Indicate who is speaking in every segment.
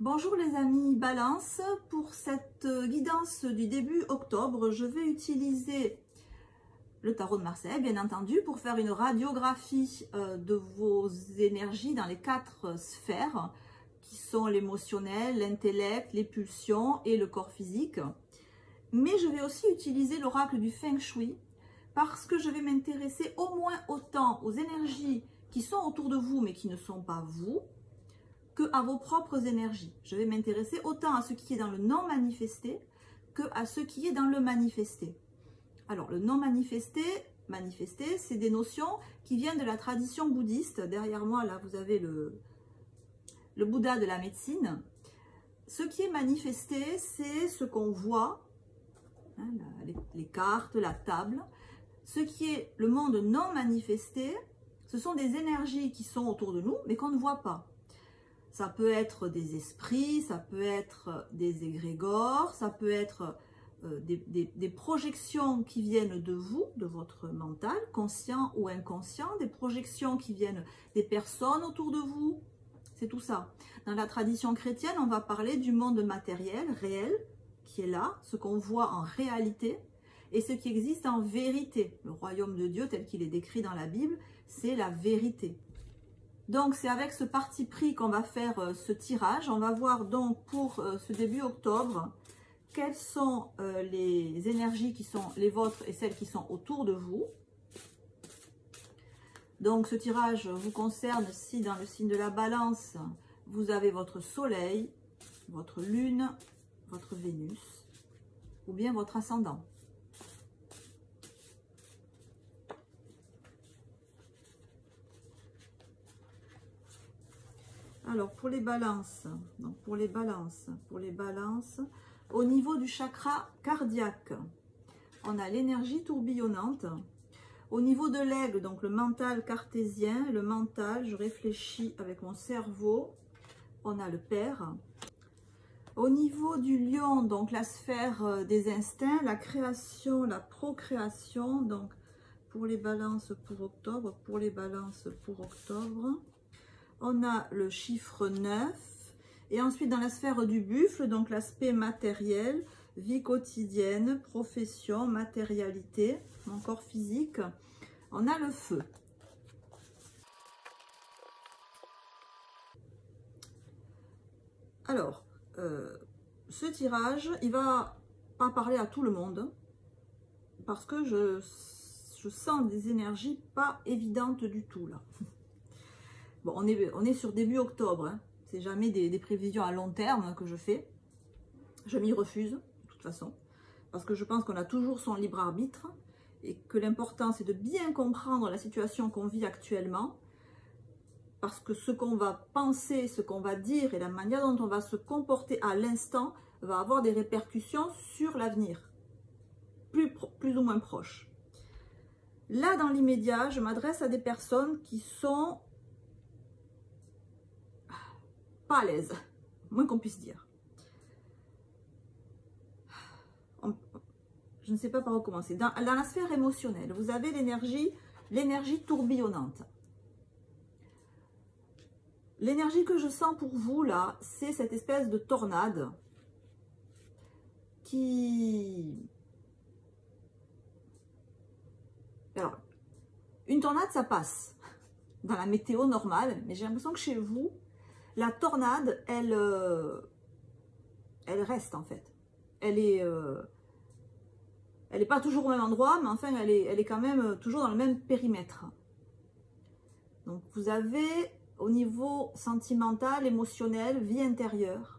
Speaker 1: Bonjour les amis Balance, pour cette guidance du début octobre, je vais utiliser le tarot de Marseille, bien entendu, pour faire une radiographie de vos énergies dans les 4 sphères, qui sont l'émotionnel, l'intellect, les pulsions et le corps physique. Mais je vais aussi utiliser l'oracle du Feng Shui, parce que je vais m'intéresser au moins autant aux énergies qui sont autour de vous, mais qui ne sont pas vous, que à vos propres énergies. Je vais m'intéresser autant à ce qui est dans le non manifesté que à ce qui est dans le manifesté. Alors, le non manifesté, c'est des notions qui viennent de la tradition bouddhiste. Derrière moi, là, vous avez le Bouddha de la médecine. Ce qui est manifesté, c'est ce qu'on voit, hein, les cartes, la table. Ce qui est le monde non manifesté, ce sont des énergies qui sont autour de nous, mais qu'on ne voit pas. Ça peut être des esprits, ça peut être des égrégores, ça peut être des projections qui viennent de vous, de votre mental, conscient ou inconscient, des projections qui viennent des personnes autour de vous, c'est tout ça. Dans la tradition chrétienne, on va parler du monde matériel, réel, qui est là, ce qu'on voit en réalité, et ce qui existe en vérité. Le royaume de Dieu, tel qu'il est décrit dans la Bible, c'est la vérité. Donc, c'est avec ce parti pris qu'on va faire ce tirage. On va voir donc pour ce début octobre, quelles sont les énergies qui sont les vôtres et celles qui sont autour de vous. Donc, ce tirage vous concerne si dans le signe de la Balance, vous avez votre Soleil, votre Lune, votre Vénus ou bien votre ascendant. Alors, pour les balances, au niveau du chakra cardiaque, on a l'énergie tourbillonnante. Au niveau de l'aigle, donc le mental cartésien, le mental, je réfléchis avec mon cerveau, on a le père. Au niveau du lion, donc la sphère des instincts, la création, la procréation, donc pour les balances pour octobre, on a le chiffre 9, et ensuite dans la sphère du buffle, donc l'aspect matériel, vie quotidienne, profession, matérialité, mon corps physique, on a le feu. Alors, ce tirage, il va pas parler à tout le monde, parce que je sens des énergies pas évidentes du tout là. Bon, on est sur début octobre, hein. C'est jamais des prévisions à long terme que je fais. Je m'y refuse, de toute façon, parce que je pense qu'on a toujours son libre arbitre et que l'important, c'est de bien comprendre la situation qu'on vit actuellement, parce que ce qu'on va penser, ce qu'on va dire et la manière dont on va se comporter à l'instant va avoir des répercussions sur l'avenir, plus ou moins proche. Là, dans l'immédiat, je m'adresse à des personnes qui sont pas à l'aise, moins qu'on puisse dire. Je ne sais pas par où commencer. Dans la sphère émotionnelle, vous avez l'énergie tourbillonnante. L'énergie que je sens pour vous, là, c'est cette espèce de tornade qui... Alors, une tornade, ça passe dans la météo normale, mais j'ai l'impression que chez vous, la tornade, elle reste en fait. Elle est pas toujours au même endroit, mais enfin, elle est quand même toujours dans le même périmètre. Donc, vous avez au niveau sentimental, émotionnel, vie intérieure,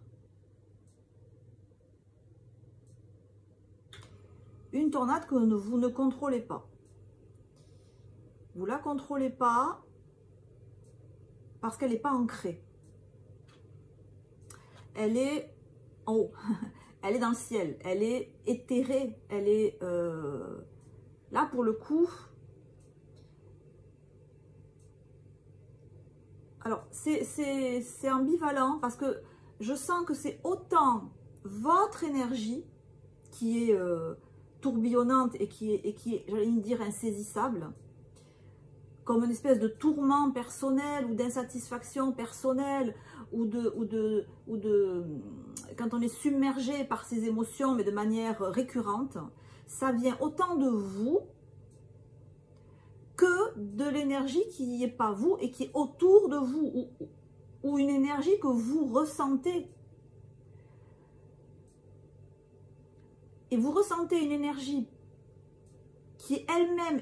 Speaker 1: une tornade que vous ne contrôlez pas. Vous ne la contrôlez pas parce qu'elle n'est pas ancrée. Elle est en haut, elle est dans le ciel, elle est éthérée, elle est là pour le coup. Alors c'est ambivalent parce que je sens que c'est autant votre énergie qui est tourbillonnante et qui est j'allais dire, insaisissable, comme une espèce de tourment personnel ou d'insatisfaction personnelle, quand on est submergé par ces émotions, mais de manière récurrente, ça vient autant de vous que de l'énergie qui n'est pas vous et qui est autour de vous, ou une énergie que vous ressentez. Et vous ressentez une énergie qui elle-même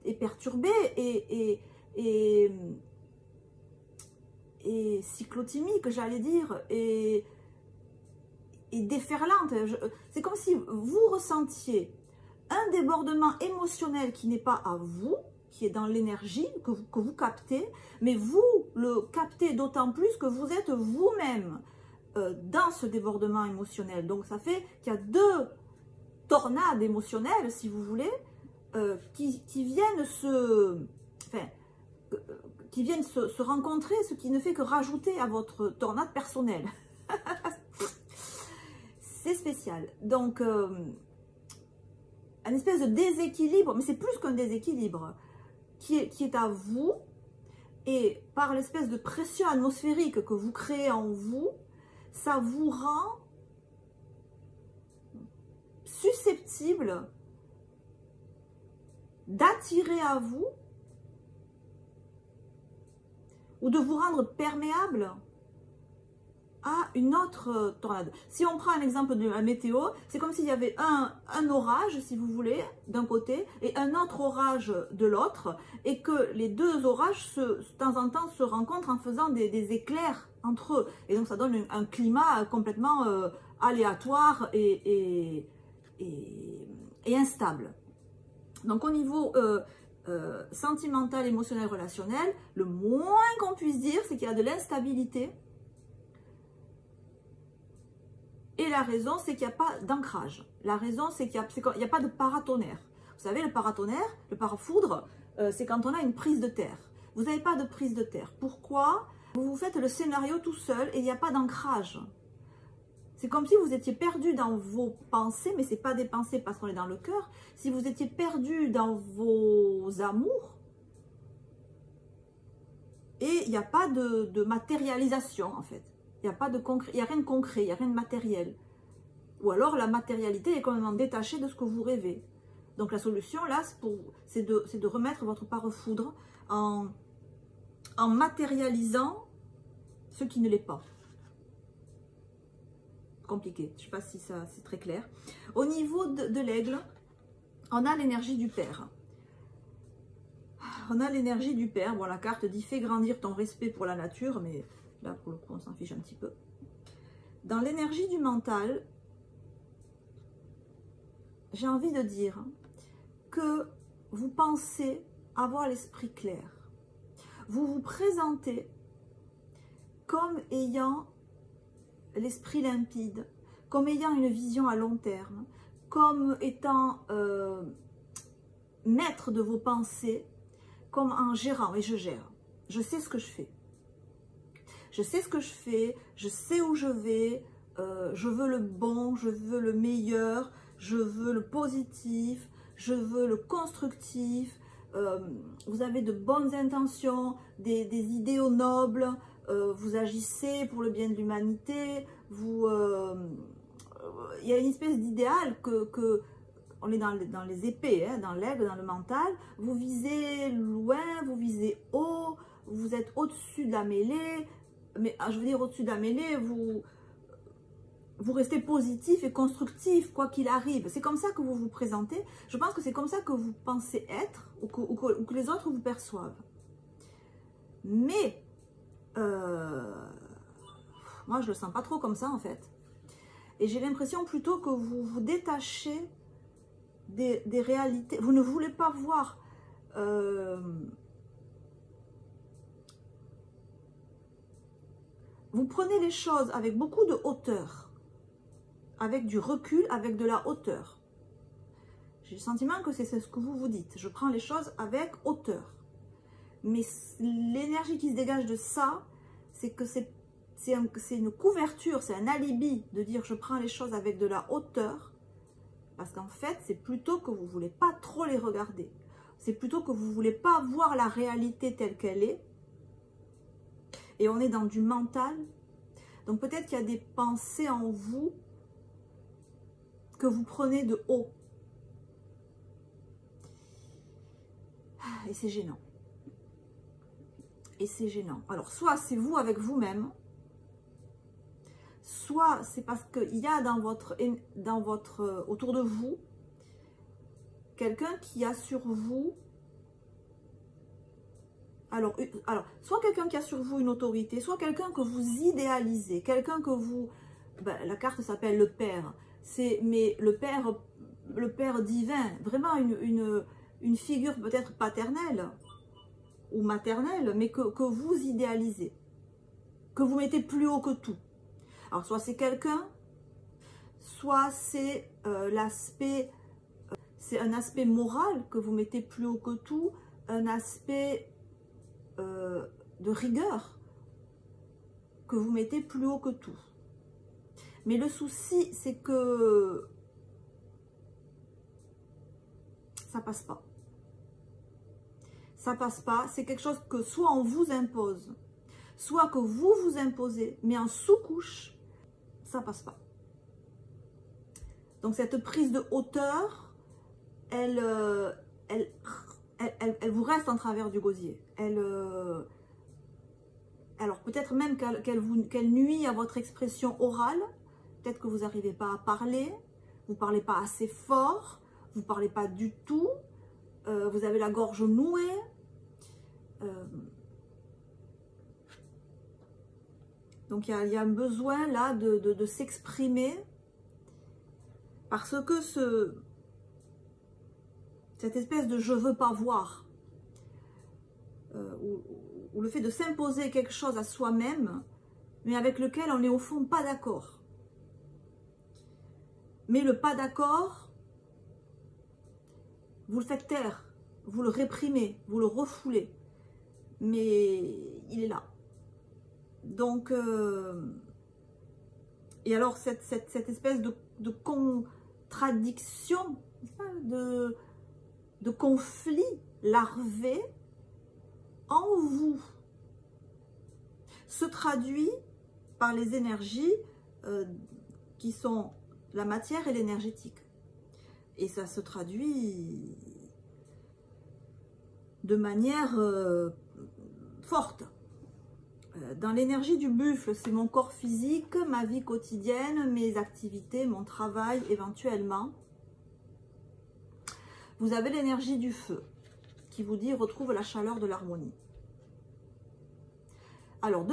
Speaker 1: est perturbée et cyclotimique, j'allais dire, et déferlante. C'est comme si vous ressentiez un débordement émotionnel qui n'est pas à vous, qui est dans l'énergie que vous captez, mais vous le captez d'autant plus que vous êtes vous-même dans ce débordement émotionnel. Donc ça fait qu'il y a deux tornades émotionnelles, si vous voulez, qui viennent se rencontrer, ce qui ne fait que rajouter à votre tornade personnelle. C'est spécial. Donc, un espèce de déséquilibre, mais c'est plus qu'un déséquilibre, qui est à vous, et par l'espèce de pression atmosphérique que vous créez en vous, ça vous rend susceptible d'attirer à vous ou de vous rendre perméable à une autre tornade. Si on prend un exemple de la météo, c'est comme s'il y avait un orage, si vous voulez, d'un côté, et un autre orage de l'autre, et que les deux orages, de temps en temps, se rencontrent en faisant des éclairs entre eux. Et donc, ça donne un climat complètement aléatoire et instable. Donc, au niveau sentimental, émotionnel, relationnel, le moins qu'on puisse dire, c'est qu'il y a de l'instabilité. Et la raison, c'est qu'il n'y a pas d'ancrage. La raison, c'est qu'il n'y a pas de paratonnerre. Vous savez, le paratonnerre, le parafoudre, c'est quand on a une prise de terre. Vous n'avez pas de prise de terre. Pourquoi? Vous vous faites le scénario tout seul et il n'y a pas d'ancrage. C'est comme si vous étiez perdu dans vos pensées, mais ce n'est pas des pensées parce qu'on est dans le cœur. Si vous étiez perdu dans vos amours, et il n'y a pas de matérialisation en fait. Il n'y a pas de concret, il n'y a rien de concret, il n'y a rien de matériel. Ou alors la matérialité est complètement détachée de ce que vous rêvez. Donc la solution là, c'est de remettre votre parafoudre en matérialisant ce qui ne l'est pas. Compliqué, je ne sais pas si ça c'est très clair. Au niveau de l'aigle, on a l'énergie du père. On a l'énergie du père. Bon, la carte dit fais grandir ton respect pour la nature, mais là pour le coup on s'en fiche un petit peu. Dans l'énergie du mental, j'ai envie de dire que vous pensez avoir l'esprit clair. Vous vous présentez comme ayant l'esprit limpide, comme ayant une vision à long terme, comme étant maître de vos pensées, comme un gérant. Et je gère, je sais ce que je fais. Je sais ce que je fais, je sais où je vais, je veux le bon, je veux le meilleur, je veux le positif, je veux le constructif. Vous avez de bonnes intentions, des idéaux nobles, vous agissez pour le bien de l'humanité, il y a une espèce d'idéal que on est dans les épées, hein, dans l'aigle, dans le mental, vous visez loin, vous visez haut, vous êtes au-dessus de la mêlée, mais je veux dire au-dessus de la mêlée, vous restez positif et constructif, quoi qu'il arrive. C'est comme ça que vous vous présentez. Je pense que c'est comme ça que vous pensez être, ou que les autres vous perçoivent. Mais, moi je le sens pas trop comme ça en fait. Et j'ai l'impression plutôt que vous vous détachez des réalités. Vous ne voulez pas voir vous prenez les choses avec beaucoup de hauteur, avec du recul, avec de la hauteur. J'ai le sentiment que c'est ce que vous vous dites. Je prends les choses avec hauteur. Mais l'énergie qui se dégage de ça, c'est que c'est une couverture, c'est un alibi de dire je prends les choses avec de la hauteur. Parce qu'en fait, c'est plutôt que vous ne voulez pas trop les regarder. C'est plutôt que vous ne voulez pas voir la réalité telle qu'elle est. Et on est dans du mental Donc peut-être qu'il y a des pensées en vous que vous prenez de haut. Et c'est gênant. Et c'est gênant. Alors, soit c'est vous avec vous-même, soit c'est parce qu'il y a dans votre autour de vous, quelqu'un qui a sur vous, alors soit quelqu'un qui a sur vous une autorité, soit quelqu'un que vous idéalisez, quelqu'un que vous, la carte s'appelle le Père, mais le Père divin, vraiment une figure peut-être paternelle, ou maternelle, mais que vous idéalisez, que vous mettez plus haut que tout. Alors, soit c'est quelqu'un, soit c'est c'est un aspect moral que vous mettez plus haut que tout, un aspect de rigueur que vous mettez plus haut que tout. Mais le souci, c'est que ça passe pas. Ça passe pas, c'est quelque chose que soit on vous impose, soit que vous vous imposez, mais en sous-couche, ça passe pas. Donc cette prise de hauteur, elle vous reste en travers du gosier. Alors peut-être même qu'elle nuit à votre expression orale, peut-être que vous n'arrivez pas à parler, vous ne parlez pas assez fort, vous ne parlez pas du tout, vous avez la gorge nouée. Donc il y a un besoin là de s'exprimer parce que cette espèce de je veux pas voir ou le fait de s'imposer quelque chose à soi-même mais avec lequel on est au fond pas d'accord. Mais le pas d'accord, vous le faites taire, vous le réprimez, vous le refoulez. Mais il est là. Donc, et alors cette espèce de contradiction, de conflit larvé en vous se traduit par les énergies qui sont la matière et l'énergétique. Et ça se traduit de manière forte. Dans l'énergie du buffle, c'est mon corps physique, ma vie quotidienne, mes activités, mon travail éventuellement. Vous avez l'énergie du feu qui vous dit retrouve la chaleur de l'harmonie. Alors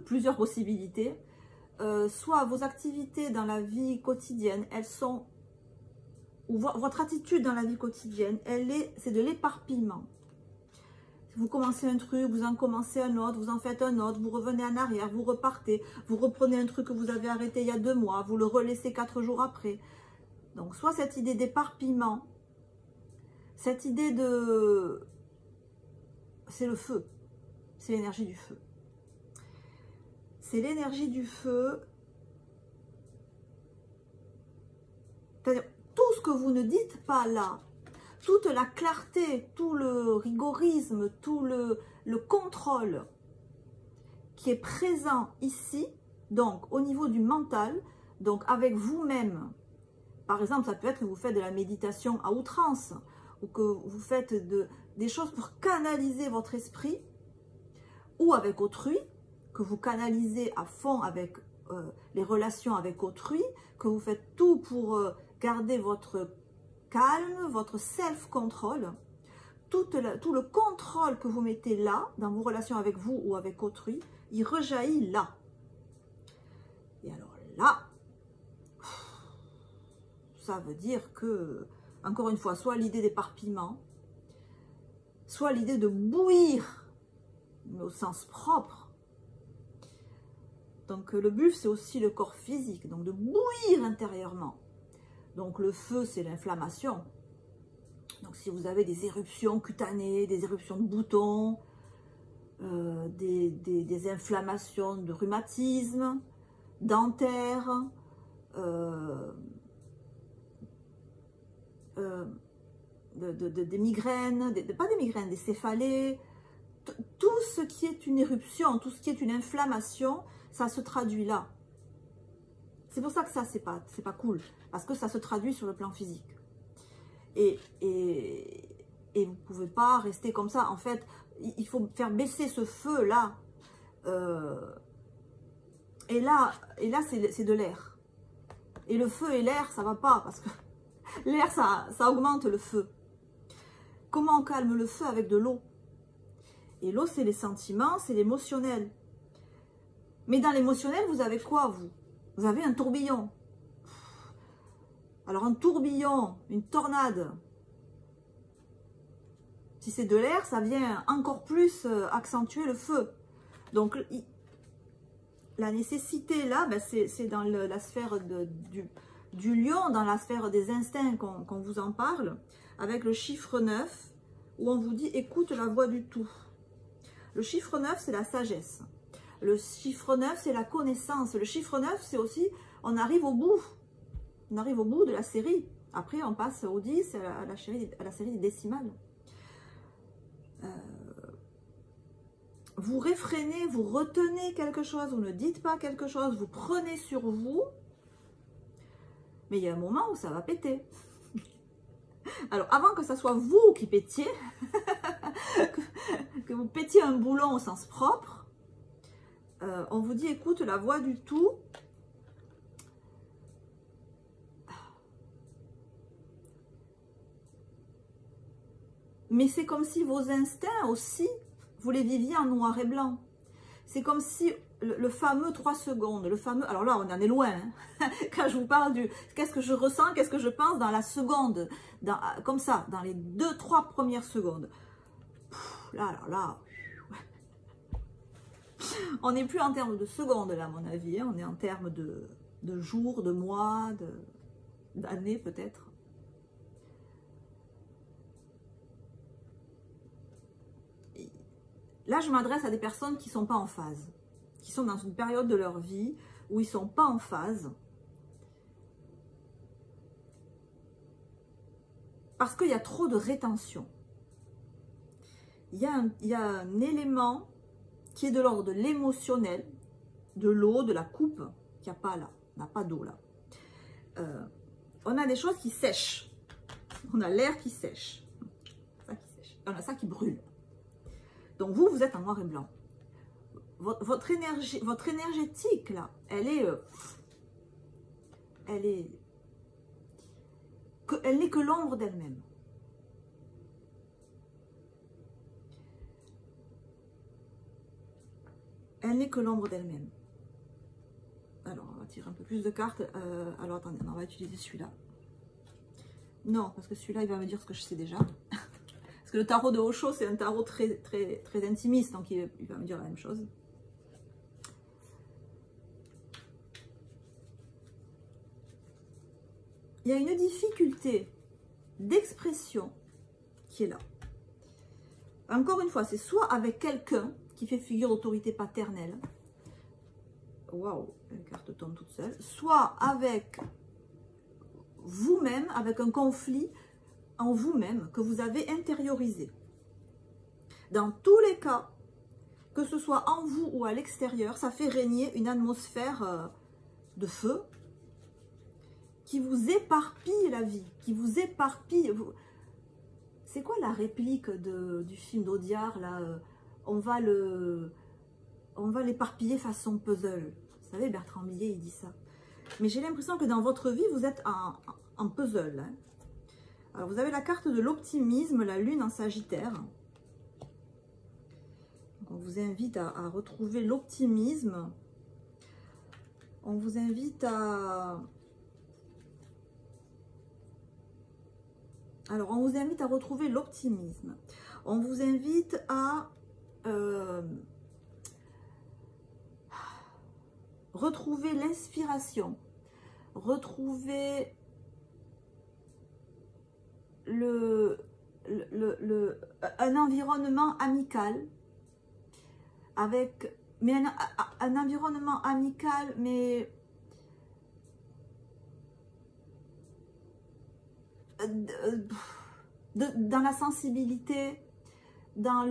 Speaker 1: plusieurs possibilités. Soit vos activités dans la vie quotidienne, elles sont, ou votre attitude dans la vie quotidienne, c'est de l'éparpillement. Vous commencez un truc, vous en commencez un autre, vous en faites un autre, vous revenez en arrière, vous repartez, vous reprenez un truc que vous avez arrêté il y a 2 mois, vous le relaissez 4 jours après. Donc, soit cette idée d'éparpillement, cette idée de... C'est le feu, c'est l'énergie du feu. C'est l'énergie du feu. C'est-à-dire, tout ce que vous ne dites pas là, toute la clarté, tout le rigorisme, tout le contrôle qui est présent ici, donc au niveau du mental, donc avec vous-même. Par exemple, ça peut être que vous faites de la méditation à outrance, ou que vous faites des choses pour canaliser votre esprit, ou avec autrui, que vous canalisez à fond avec les relations avec autrui, que vous faites tout pour garder votre calme, votre self-control, tout le contrôle que vous mettez là, dans vos relations avec vous ou avec autrui, il rejaillit là. Et alors là, ça veut dire que, encore une fois, soit l'idée d'éparpillement, soit l'idée de bouillir, mais au sens propre. Donc le buffle, c'est aussi le corps physique, donc de bouillir intérieurement. Donc le feu, c'est l'inflammation. Donc si vous avez des éruptions cutanées, des éruptions de boutons, des inflammations de rhumatisme, dentaires, des migraines, pas des migraines, des céphalées, tout ce qui est une éruption, tout ce qui est une inflammation, ça se traduit là. C'est pour ça que ça, c'est pas cool. Parce que ça se traduit sur le plan physique. Et vous ne pouvez pas rester comme ça. En fait, il faut faire baisser ce feu-là. Et là c'est de l'air. Et le feu et l'air, ça ne va pas. Parce que l'air, ça augmente le feu. Comment on calme le feu? Avec de l'eau. Et l'eau, c'est les sentiments, c'est l'émotionnel. Mais dans l'émotionnel, vous avez quoi, vous? Vous avez un tourbillon. Alors, un tourbillon, une tornade. Si c'est de l'air, ça vient encore plus accentuer le feu. Donc, la nécessité, là, ben, c'est dans la sphère du lion, dans la sphère des instincts qu'on vous en parle, avec le chiffre 9, où on vous dit « écoute la voix du tout ». Le chiffre 9, c'est la sagesse. Le chiffre 9, c'est la connaissance. Le chiffre 9, c'est aussi, on arrive au bout. On arrive au bout de la série. Après, on passe au 10, à la série des décimales. Vous réfrénez, vous retenez quelque chose, vous ne dites pas quelque chose, vous prenez sur vous. Mais il y a un moment où ça va péter. Alors, avant que ça soit vous qui pétiez, que vous pétiez un boulon au sens propre, on vous dit, écoute la voix du tout. Mais c'est comme si vos instincts aussi, vous les viviez en noir et blanc. C'est comme si le fameux 3 secondes, le fameux... Alors là, on en est loin. Hein, quand je vous parle du... Qu'est-ce que je ressens, qu'est-ce que je pense dans la seconde, comme ça, dans les 2-3 premières secondes. Là. On n'est plus en termes de secondes, là, à mon avis. Hein, on est en termes de jours, de mois, d'années, peut-être. Là, je m'adresse à des personnes qui ne sont pas en phase, qui sont dans une période de leur vie où ils ne sont pas en phase. Parce qu'il y a trop de rétention. Il y a un élément qui est de l'ordre de l'émotionnel, de l'eau, de la coupe, qu'il n'y a pas là. On n'a pas d'eau là. On a des choses qui sèchent. On a l'air qui sèche. Ça qui sèche. On a ça qui brûle. Donc vous êtes en noir et blanc. Votre énergétique, là, elle n'est que l'ombre d'elle-même. Elle n'est que l'ombre d'elle-même. Alors, on va tirer un peu plus de cartes. Alors, attendez, on va utiliser celui-là. Non, parce que celui-là, il va me dire ce que je sais déjà. Parce que le tarot de Osho, c'est un tarot très intimiste, donc il va me dire la même chose. Il y a une difficulté d'expression qui est là. Encore une fois, c'est soit avec quelqu'un qui fait figure d'autorité paternelle. Waouh, la carte tombe toute seule. Soit avec vous-même, avec un conflit en vous-même que vous avez intériorisé. Dans tous les cas, que ce soit en vous ou à l'extérieur, ça fait régner une atmosphère de feu qui vous éparpille la vie, qui vous éparpille. C'est quoi la réplique du film d'Audiard là, on va l'éparpiller façon puzzle. Vous savez, Bertrand Millet, il dit ça. Mais j'ai l'impression que dans votre vie, vous êtes en puzzle. Hein. Alors, vous avez la carte de l'optimisme, la lune en Sagittaire. On vous invite à retrouver l'optimisme. On vous invite à... Alors, on vous invite à retrouver l'optimisme. On vous invite à retrouver l'inspiration, retrouver un environnement amical, mais un environnement amical, mais dans la sensibilité, dans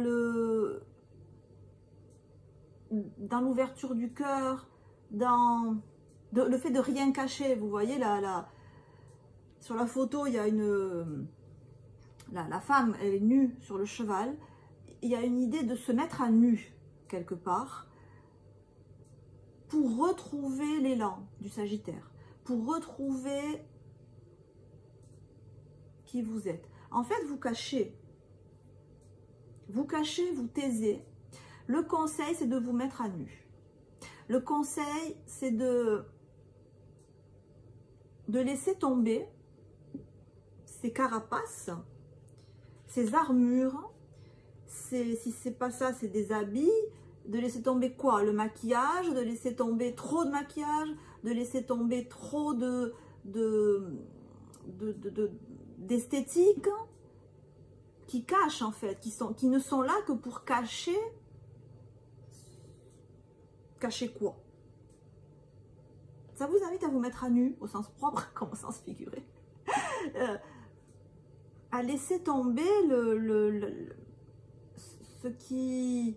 Speaker 1: l'ouverture du cœur, dans le fait de rien cacher. Vous voyez, sur la photo, il y a la femme, elle est nue sur le cheval. Il y a une idée de se mettre à nu, quelque part, pour retrouver l'élan du Sagittaire, pour retrouver qui vous êtes. En fait, vous cachez, vous taisez. Le conseil, c'est de vous mettre à nu. Le conseil, c'est de laisser tomber ces carapaces, ces armures. Si c'est pas ça, c'est des habits. De laisser tomber quoi? Le maquillage, de laisser tomber trop de maquillage, de laisser tomber trop d'esthétique qui cachent en fait, qui ne sont là que pour cacher quoi? Ça vous invite à vous mettre à nu, au sens propre comme au sens figuré, à laisser tomber ce qui...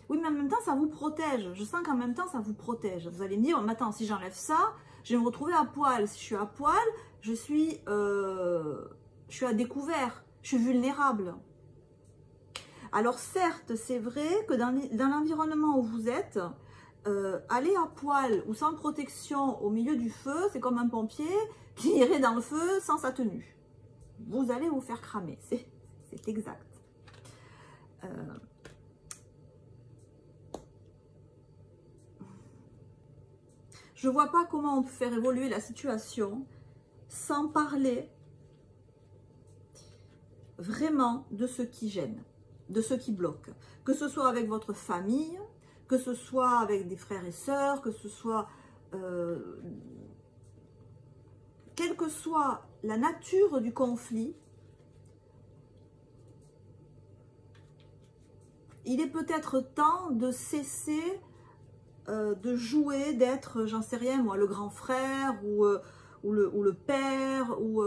Speaker 1: Oui, mais en même temps, ça vous protège. Je sens qu'en même temps, ça vous protège. Vous allez me dire, mais attends, si j'enlève ça, je vais me retrouver à poil. Si je suis à poil, je suis à découvert. Je suis vulnérable. Alors certes, c'est vrai que dans l'environnement où vous êtes, aller à poil ou sans protection au milieu du feu, c'est comme un pompier qui irait dans le feu sans sa tenue. Vous allez vous faire cramer. C'est exact. Je ne vois pas comment on peut faire évoluer la situation sans parler vraiment de ce qui gêne, de ce qui bloque. Que ce soit avec votre famille, que ce soit avec des frères et sœurs, que ce soit... quelle que soit la nature du conflit, il est peut-être temps de cesser de jouer, d'être, j'en sais rien moi, le grand frère ou le père ou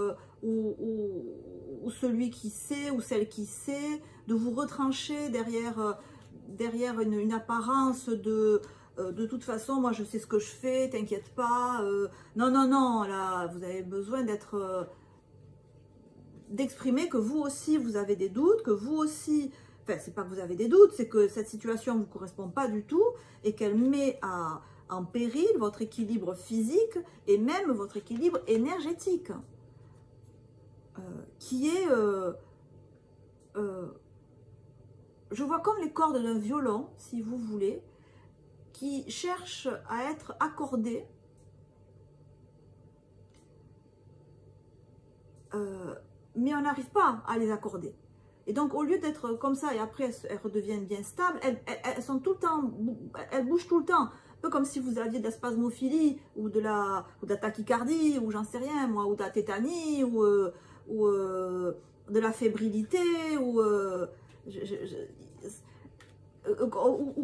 Speaker 1: celui qui sait ou celle qui sait, de vous retrancher derrière une apparence de toute façon, moi je sais ce que je fais, t'inquiète pas. Non, non, non, là, vous avez besoin d'exprimer que vous aussi, vous avez des doutes, que vous aussi... Enfin, c'est pas que vous avez des doutes, c'est que cette situation ne vous correspond pas du tout et qu'elle met en péril votre équilibre physique et même votre équilibre énergétique. Qui est... je vois comme les cordes d'un violon, si vous voulez, qui cherchent à être accordées mais on n'arrive pas à les accorder. Et donc, au lieu d'être comme ça, et après, elles redeviennent bien stables, elles sont tout le temps, elles bougent tout le temps. Un peu comme si vous aviez de la spasmophilie, ou de la tachycardie, ou j'en sais rien, moi, ou de la tétanie, ou de la fébrilité, ou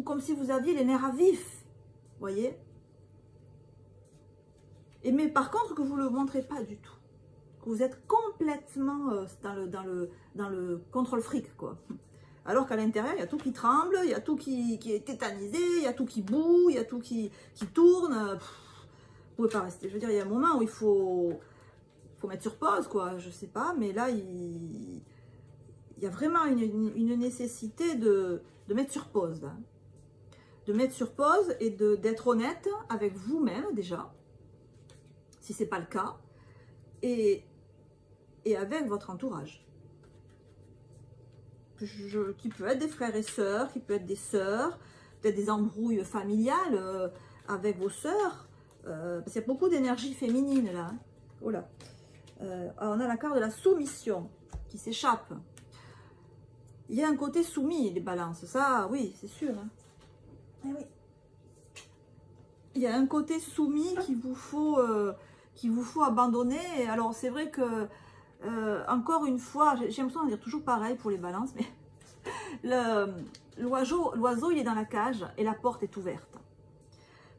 Speaker 1: comme si vous aviez les nerfs à vif, voyez. Mais par contre, que vous ne le montrez pas du tout. Que vous êtes complètement dans le contrôle fric, quoi. Alors qu'à l'intérieur, il y a tout qui tremble, il y a tout qui est tétanisé, il y a tout qui boue, il y a tout qui tourne. Vous pouvez pas rester. Je veux dire, il y a un moment où il faut mettre sur pause, quoi. Je sais pas, mais là, il y a vraiment une nécessité de mettre sur pause. Là. De mettre sur pause et d'être honnête avec vous-même, déjà, si ce n'est pas le cas. Et avec votre entourage. Qui peut être des frères et sœurs, qui peut être des sœurs, peut-être des embrouilles familiales avec vos sœurs. Parce qu'il y a beaucoup d'énergie féminine là. Oh là. On a la carte de la soumission qui s'échappe. Il y a un côté soumis, les balances. Ça, oui, c'est sûr. Hein. Eh oui. Il y a un côté soumis qu'il vous faut abandonner. Alors, c'est vrai que encore une fois, j'ai l'impression de dire toujours pareil pour les balances, mais l'oiseau, il est dans la cage et la porte est ouverte.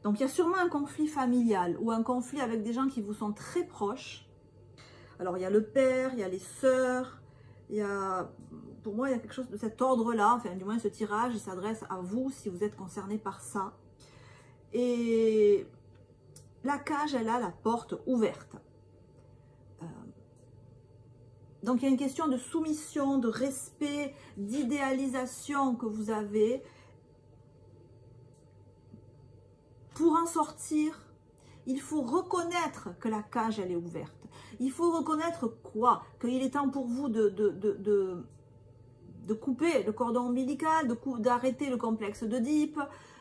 Speaker 1: Donc, il y a sûrement un conflit familial ou un conflit avec des gens qui vous sont très proches. Alors, il y a le père, il y a les sœurs, pour moi, il y a quelque chose de cet ordre-là, enfin, du moins, ce tirage, il s'adresse à vous si vous êtes concerné par ça. Et la cage, elle a la porte ouverte. Donc, il y a une question de soumission, de respect, d'idéalisation que vous avez. Pour en sortir, il faut reconnaître que la cage, elle est ouverte. Il faut reconnaître quoi? Qu'il est temps pour vous de couper le cordon ombilical, d'arrêter le complexe d'Oedipe,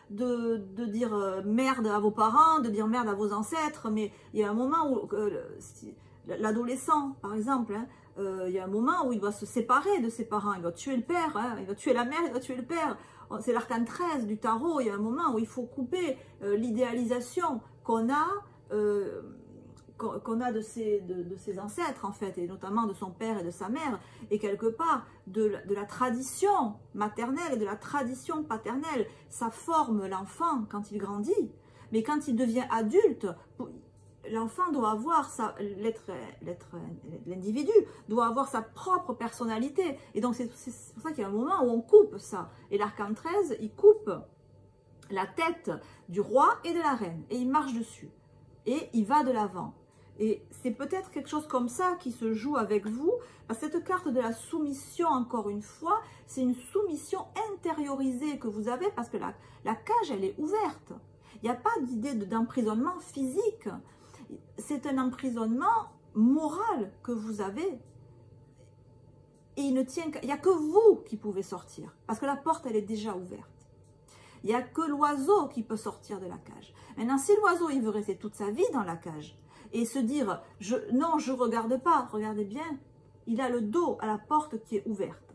Speaker 1: de dire merde à vos parents, de dire merde à vos ancêtres. Mais il y a un moment où l'adolescent, par exemple, hein, il y a un moment où il doit se séparer de ses parents, il doit tuer le père, hein, il doit tuer la mère, il doit tuer le père. C'est l'arcane 13 du tarot, il y a un moment où il faut couper l'idéalisation qu'on a de ses ancêtres, en fait, et notamment de son père et de sa mère, et quelque part de la tradition maternelle et de la tradition paternelle. Ça forme l'enfant quand il grandit, mais quand il devient adulte, l'enfant doit avoir l'individu doit avoir sa propre personnalité. Et donc, c'est pour ça qu'il y a un moment où on coupe ça. Et l'arcane 13, il coupe la tête du roi et de la reine. Et il marche dessus. Et il va de l'avant. Et c'est peut-être quelque chose comme ça qui se joue avec vous. Parce que cette carte de la soumission, encore une fois, c'est une soumission intériorisée que vous avez. Parce que la cage, elle est ouverte. Il n'y a pas d'idée d'emprisonnement physique. C'est un emprisonnement moral que vous avez. Et il n'y a que vous qui pouvez sortir. Parce que la porte, elle est déjà ouverte. Il n'y a que l'oiseau qui peut sortir de la cage. Maintenant, si l'oiseau, il veut rester toute sa vie dans la cage et se dire, non, je ne regarde pas, regardez bien, il a le dos à la porte qui est ouverte.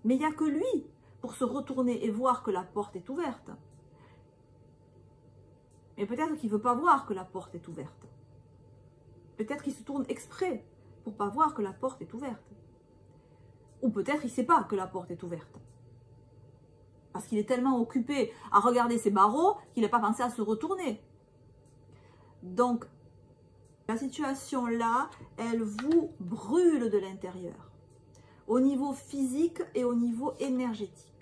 Speaker 1: Mais il n'y a que lui pour se retourner et voir que la porte est ouverte. Mais peut-être qu'il ne veut pas voir que la porte est ouverte. Peut-être qu'il se tourne exprès pour ne pas voir que la porte est ouverte. Ou peut-être qu'il ne sait pas que la porte est ouverte. Parce qu'il est tellement occupé à regarder ses barreaux qu'il n'a pas pensé à se retourner. Donc, la situation là, elle vous brûle de l'intérieur. Au niveau physique et au niveau énergétique.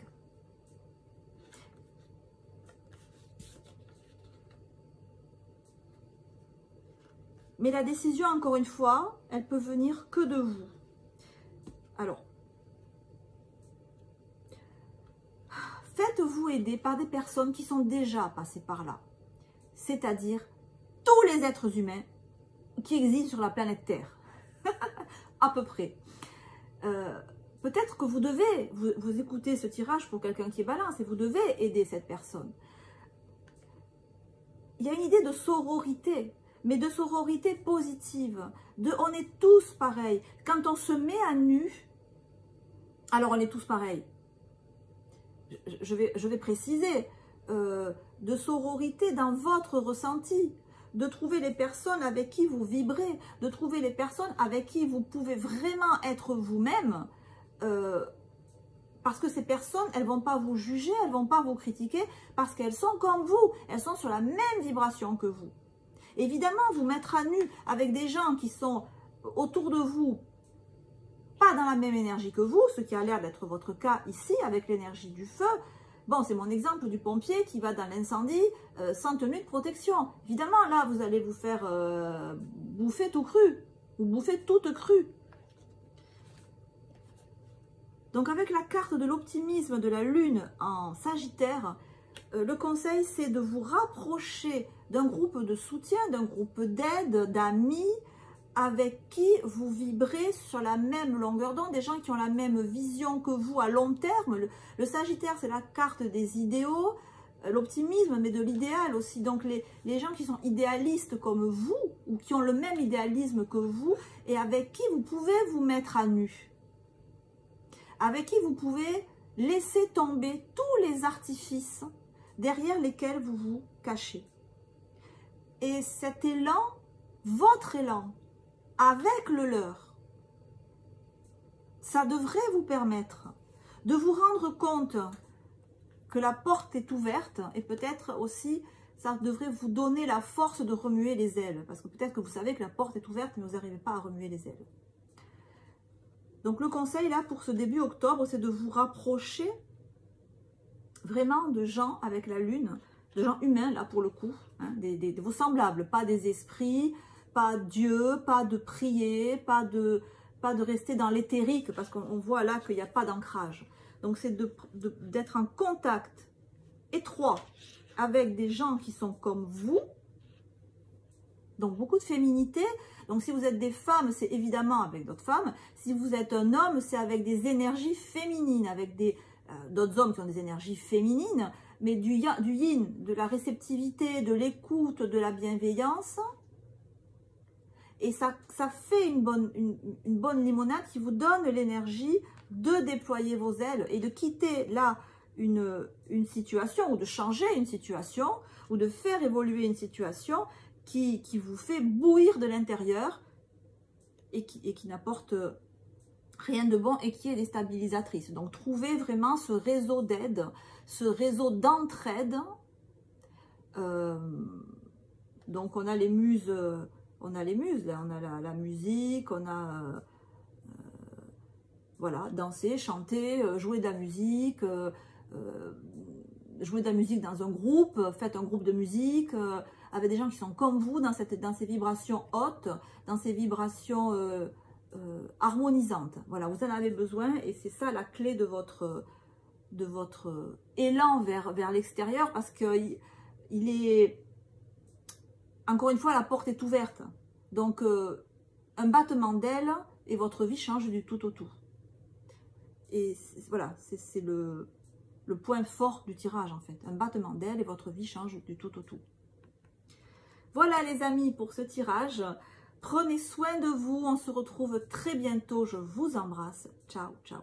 Speaker 1: Mais la décision, encore une fois, elle peut venir que de vous. Alors, faites-vous aider par des personnes qui sont déjà passées par là. C'est-à-dire tous les êtres humains qui existent sur la planète Terre. À peu près. Peut-être que vous devez, vous écoutez ce tirage pour quelqu'un qui est balance et vous devez aider cette personne. Il y a une idée de sororité. Mais de sororité positive, on est tous pareils. Quand on se met à nu, alors on est tous pareils. Je vais préciser, de sororité dans votre ressenti, de trouver les personnes avec qui vous vibrez, de trouver les personnes avec qui vous pouvez vraiment être vous-même, parce que ces personnes, elles ne vont pas vous juger, elles ne vont pas vous critiquer, parce qu'elles sont comme vous, elles sont sur la même vibration que vous. Évidemment, vous mettre à nu avec des gens qui sont autour de vous, pas dans la même énergie que vous, ce qui a l'air d'être votre cas ici, avec l'énergie du feu. Bon, c'est mon exemple du pompier qui va dans l'incendie sans tenue de protection. Évidemment, là, vous allez vous faire bouffer tout cru, ou bouffer toute crue. Donc, avec la carte de l'optimisme de la Lune en Sagittaire, le conseil, c'est de vous rapprocher d'un groupe de soutien, d'un groupe d'aide, d'amis, avec qui vous vibrez sur la même longueur d'onde, des gens qui ont la même vision que vous à long terme. Le Sagittaire, c'est la carte des idéaux, l'optimisme, mais de l'idéal aussi. Donc, les gens qui sont idéalistes comme vous, ou qui ont le même idéalisme que vous, et avec qui vous pouvez vous mettre à nu. Avec qui vous pouvez laisser tomber tous les artifices derrière lesquels vous vous cachez. Et cet élan, votre élan, avec le leur, ça devrait vous permettre de vous rendre compte que la porte est ouverte et peut-être aussi, ça devrait vous donner la force de remuer les ailes. Parce que peut-être que vous savez que la porte est ouverte mais vous n'arrivez pas à remuer les ailes. Donc le conseil là pour ce début octobre, c'est de vous rapprocher vraiment de gens avec la Lune de gens humains, là, pour le coup, hein, de vos semblables, pas des esprits, pas Dieu, pas de prier, pas de rester dans l'éthérique, parce qu'on voit là qu'il n'y a pas d'ancrage. Donc, c'est d'être en contact étroit avec des gens qui sont comme vous. Donc, beaucoup de féminité. Donc, si vous êtes des femmes, c'est évidemment avec d'autres femmes. Si vous êtes un homme, c'est avec des énergies féminines, avec d'autres hommes qui ont des énergies féminines, mais du yin, de la réceptivité, de l'écoute, de la bienveillance. Et ça fait une bonne limonade qui vous donne l'énergie de déployer vos ailes et de quitter là une situation, ou de changer une situation, ou de faire évoluer une situation qui vous fait bouillir de l'intérieur et qui n'apporte rien de bon et qui est déstabilisatrice. Donc, trouvez vraiment ce réseau d'aide, ce réseau d'entraide. Donc, on a les muses, là, on a la musique, on a voilà, danser, chanter, jouer de la musique, dans un groupe, faites un groupe de musique avec des gens qui sont comme vous dans ces vibrations hautes, dans ces vibrations harmonisantes. Voilà, vous en avez besoin et c'est ça la clé de votre élan vers l'extérieur, parce que il est, encore une fois, la porte est ouverte. Donc, un battement d'aile et votre vie change du tout au tout. Et voilà, c'est le point fort du tirage en fait. Un battement d'aile et votre vie change du tout au tout. Voilà les amis pour ce tirage. Prenez soin de vous. On se retrouve très bientôt. Je vous embrasse. Ciao, ciao.